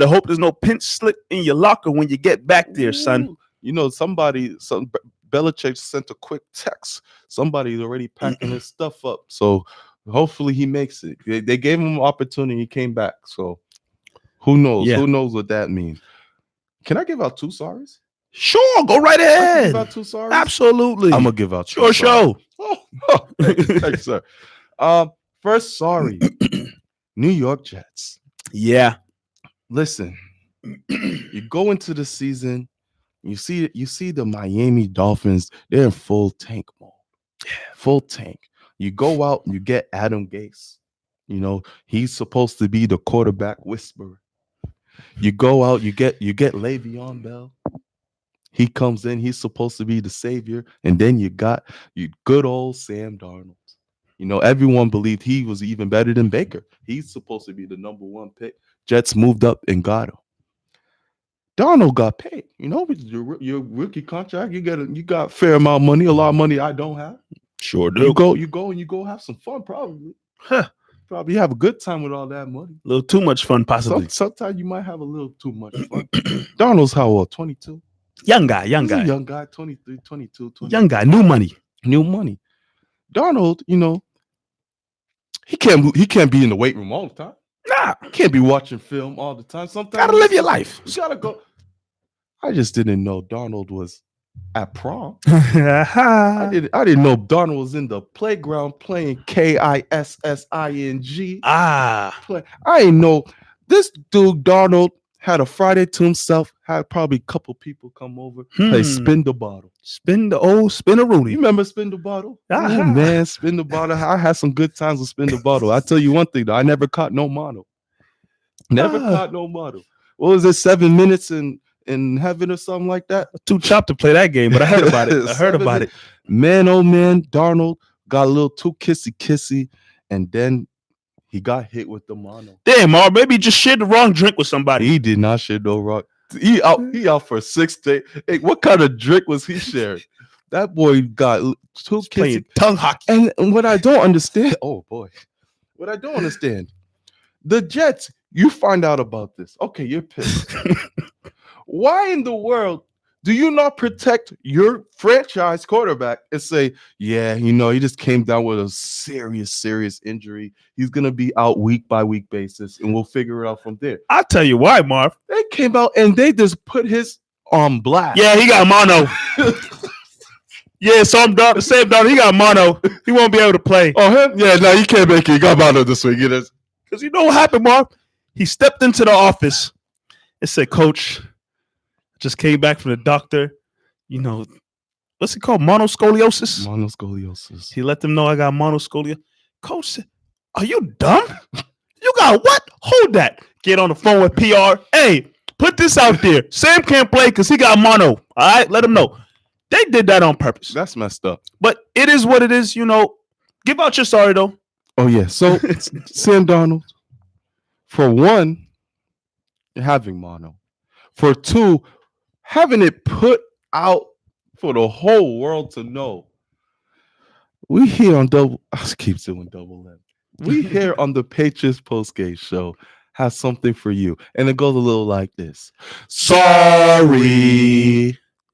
hope there's no pinch slip in your locker when you get back there, son. Belichick sent a quick text. Somebody's already packing his stuff up. So hopefully he makes it. They gave him an opportunity. He came back. So who knows? Yeah. Who knows what that means? Can I give out 2 sorries? Sure, go right ahead. Give out 2 sorries? Absolutely. I'm gonna give out 2 sorries. Show. Oh, thanks, sir. First sorry. New York Jets. Yeah. Listen, you go into the season. You see the Miami Dolphins, they're in full tank mode. Full tank. You go out, you get Adam Gase. You know, he's supposed to be the quarterback whisperer. You go out, you get Le'Veon Bell. He comes in, he's supposed to be the savior. And then you got you good old Sam Darnold. You know, everyone believed he was even better than Baker. He's supposed to be the number one pick. Jets moved up and got him. Darnold got paid. You know, with your rookie contract, you got a fair amount of money, a lot of money I don't have. Sure do. You go have some fun, probably. Probably have a good time with all that money. A little too much fun, possibly. Sometimes you might have a little too much fun. Darnold's how old? 22? Young guy. He's a young guy, 23, 22, 23. Young guy, new money. Darnold, you know, he can't be in the weight room all the time. Nah. He can't be watching film all the time. Sometimes Gotta live your life. You gotta go. I just didn't know Darnold was at prom. I I didn't know Darnold was in the playground playing KISSING. Ah. I didn't know this dude Darnold had a Friday to himself, had probably a couple people come over, play spin the bottle. Spin the old spin-a-rooney. You remember spin the bottle? Ah. Oh, man, spin the bottle. I had some good times with spin the bottle. I tell you one thing, though. I never caught no mono. Caught no mono. What was it, 7 minutes in heaven or something like that? Too chopped to play that game, but I heard about it. Man, oh man, Darnold got a little too kissy, and then he got hit with the mono. Damn, Mar, maybe he just shared the wrong drink with somebody. He did not share no wrong. He out for 6 days. Hey, what kind of drink was he sharing? That boy got too kissy. Playing tongue hockey. And what I don't understand, what I don't understand, the Jets, you find out about this. Okay, you're pissed. Why in the world do you not protect your franchise quarterback and say, yeah, you know, he just came down with a serious injury. He's going to be out week by week basis, and we'll figure it out from there. I'll tell you why, Marv. They came out and they just put his on blast. Yeah, he got mono. Yeah, so I'm done. Same done. He got mono. He won't be able to play. Oh, him? Yeah, no, he can't make it. He got mono this week. Because you know what happened, Marv? He stepped into the office and said, Coach, just came back from the doctor. You know, what's it called? Monoscoliosis? Monoscoliosis. He let them know I got monoscoliosis. Coach said, are you dumb? You got what? Hold that. Get on the phone with PR. Hey, put this out there. Sam can't play because he got mono. All right, let him know. They did that on purpose. That's messed up. But it is what it is, you know. Give out your sorry, though. Oh, yeah. So, Sam Darnold, for one, having mono. For two, having it put out for the whole world to know. We here on I keep doing double M. We here on the Patriots Postgame show have something for you. And it goes a little like this. Sorry.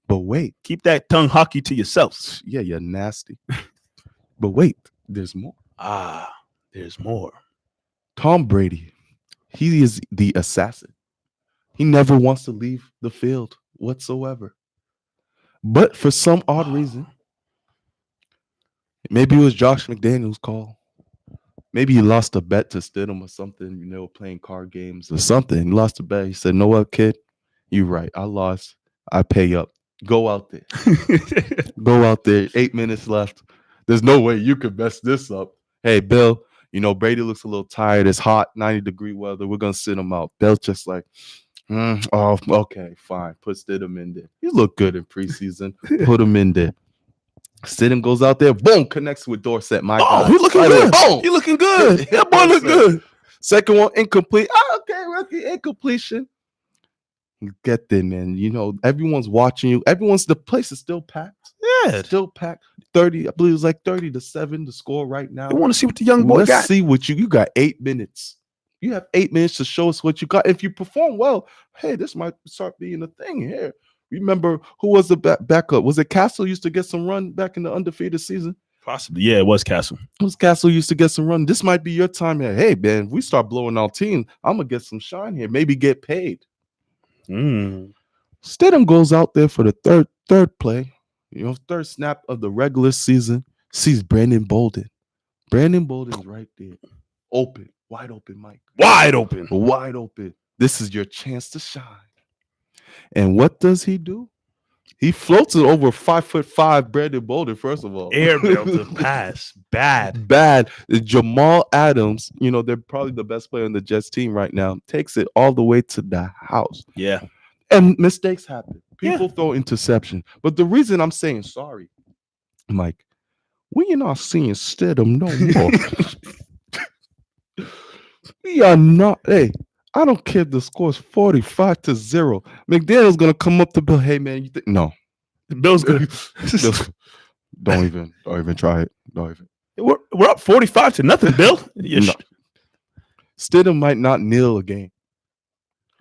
But wait. Keep that tongue hockey to yourself. Yeah, you're nasty. But wait, there's more. There's more. Tom Brady, he is the assassin. He never wants to leave the field whatsoever. But for some odd reason, maybe it was Josh McDaniels' call. Maybe he lost a bet to Stidham or something. You know, playing card games or something. He lost a bet. He said, "Know what, kid? You're right. I lost. I pay up. Go out there. Go out there. 8 minutes left. There's no way you could mess this up. Hey, Bill, you know, Brady looks a little tired. It's hot, 90-degree weather. We're going to sit him out." Bill's just like, oh, okay, fine. Put Stidham in there. He looked good in preseason. Put him in there. Stidham goes out there, boom, connects with Dorsett. My God. He looking good. Boom. He looking good. That boy look good. Second one, incomplete. Okay, rookie, incompletion. Get there, man. You know, everyone's watching you. The place is still packed. Yeah. Still packed. 30, I believe it was like 30-7 the score right now. I want to see what the young boy got. Let's see what you got 8 minutes. You have 8 minutes to show us what you got. If you perform well, hey, this might start being a thing here. Remember who was the backup? Was it Castle used to get some run back in the undefeated season? Possibly. Yeah, it was Castle. Castle used to get some run. This might be your time here. Hey, man, if we start blowing our team, I'm going to get some shine here. Maybe get paid. Stidham goes out there for the third play, you know, third snap of the regular season, sees Brandon Bolden. Brandon Bolden's right there. Open. Wide open, Mike. Wide open. Wide open. This is your chance to shine. And what does he do? He floats it over 5'5" Brandon Bolden. First of all, Airmail to pass. Bad. bad. Jamal Adams, they're probably the best player on the Jets team right now. Takes it all the way to the house, Yeah. and mistakes happen. Yeah. People throw interception, but the reason I'm saying sorry, Mike, we are not seeing Stidham no more. We are not. Hey, I don't care if the score's 45-0. McDaniel's gonna come up to Bill. Hey man, no. Bill's good. Don't even try it. Don't even. We're up 45-0, Bill. No. Stidham might not kneel a game.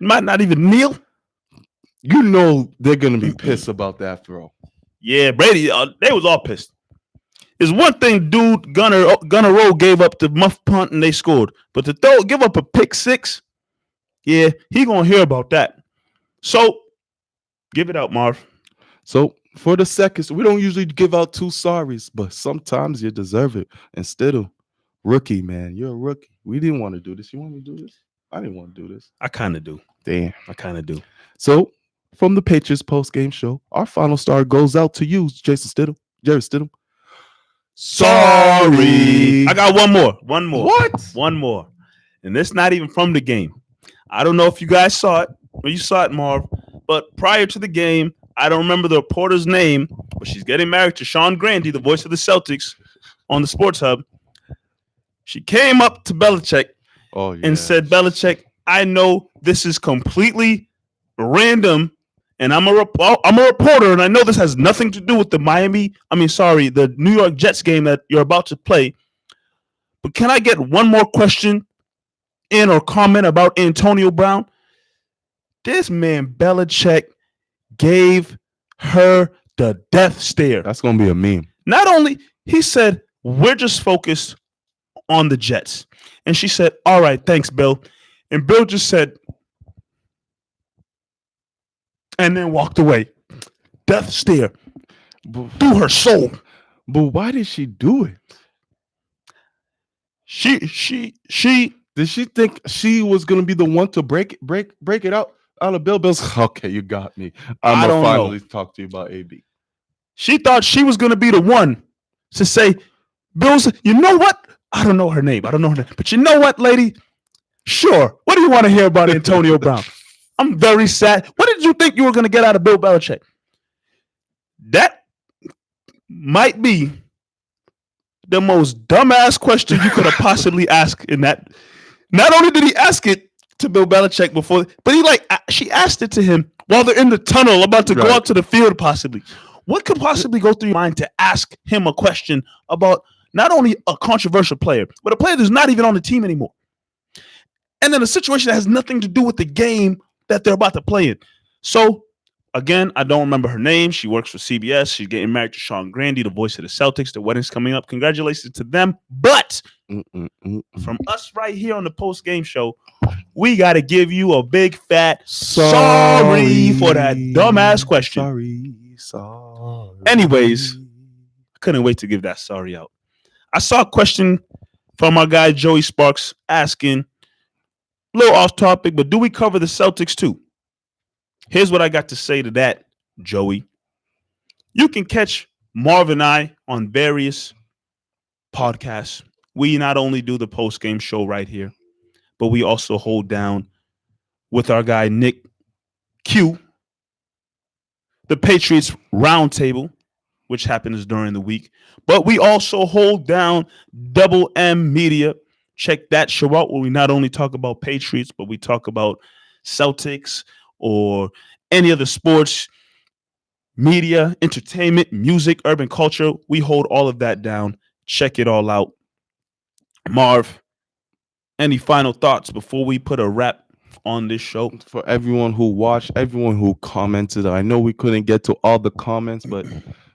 Might not even kneel. You know they're gonna be pissed about that throw. Yeah, Brady. They was all pissed. It's one thing, dude. Gunner Rowe gave up the muff punt and they scored, but to give up a pick six, yeah, he gonna hear about that. So, give it out, Marv. So for the seconds, we don't usually give out 2 sorries, but sometimes you deserve it. Instead of rookie, man, you're a rookie. We didn't want to do this. You want me to do this? I didn't want to do this. I kind of do. Damn, I kind of do. So from the Patriots post-game show, our final star goes out to you, Jerry Stidham. Sorry. I got one more. What? One more. And this not even from the game. I don't know if you guys saw it or you saw it, Marv, but prior to the game, I don't remember the reporter's name, but she's getting married to Sean Grandy, the voice of the Celtics on the Sports Hub. She came up to Belichick and said, Belichick, I know this is completely random, and I'm a reporter, and I know this has nothing to do with the the New York Jets game that you're about to play. But can I get one more question in or comment about Antonio Brown? This man, Belichick, gave her the death stare. That's going to be a meme. Not only, he said, we're just focused on the Jets. And she said, all right, thanks, Bill. And Bill just said, and then walked away. Death stare through her soul. But why did she do it? She did she think she was gonna be the one to break it out of Bill's? Okay, you got me. I'm gonna finally talk to you about AB. She thought she was gonna be the one to say, Bill's, you know what? I don't know her name. But you know what, lady? Sure. What do you want to hear about Antonio Brown? I'm very sad. What did you think you were going to get out of Bill Belichick? That might be the most dumbass question you could have possibly asked in that. Not only did he ask it to Bill Belichick before, but she asked it to him while they're in the tunnel about to go out to the field possibly. What could possibly go through your mind to ask him a question about not only a controversial player, but a player that's not even on the team anymore? And then a situation that has nothing to do with the game that they're about to play in. So, again, I don't remember her name. She works for CBS. She's getting married to Sean Grandy, the voice of the Celtics. The wedding's coming up. Congratulations to them. But from us right here on the post-game show, we got to give you a big fat sorry for that dumbass question. Sorry. Anyways, I couldn't wait to give that sorry out. I saw a question from our guy Joey Sparks asking, a little off topic, but do we cover the Celtics too? Here's what I got to say to that, Joey. You can catch Marv and I on various podcasts. We not only do the post-game show right here, but we also hold down with our guy Nick Q, the Patriots Roundtable, which happens during the week. But we also hold down Double M Media. Check that show out where we not only talk about Patriots, but we talk about Celtics or any other sports, media, entertainment, music, urban culture. We hold all of that down. Check it all out. Marv, any final thoughts before we put a wrap on this show? For everyone who watched, everyone who commented, I know we couldn't get to all the comments, but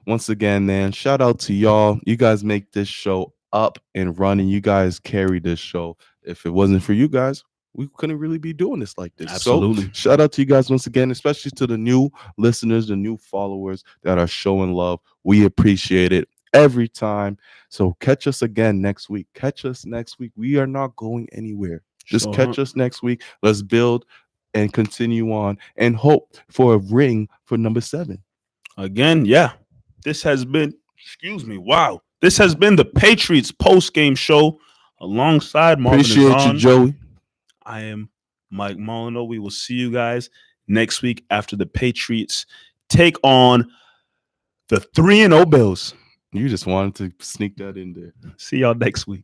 once again, man, shout out to y'all. You guys make this show up and running. You guys carry this show. If it wasn't for you guys, we couldn't really be doing this like this. Absolutely. So shout out to you guys once again, especially to the new listeners, the new followers that are showing love. We appreciate it every time. So catch us again next week. Catch us next week. We are not going anywhere. Just catch us next week. Let's build and continue on and hope for a ring for number 7. Again, yeah. This has been, wow. This has been the Patriots post-game show alongside Marvin Appreciate you, Azan. Joey. I am Mike Molino. We will see you guys next week after the Patriots take on the 3-0 Bills. You just wanted to sneak that in there. See y'all next week.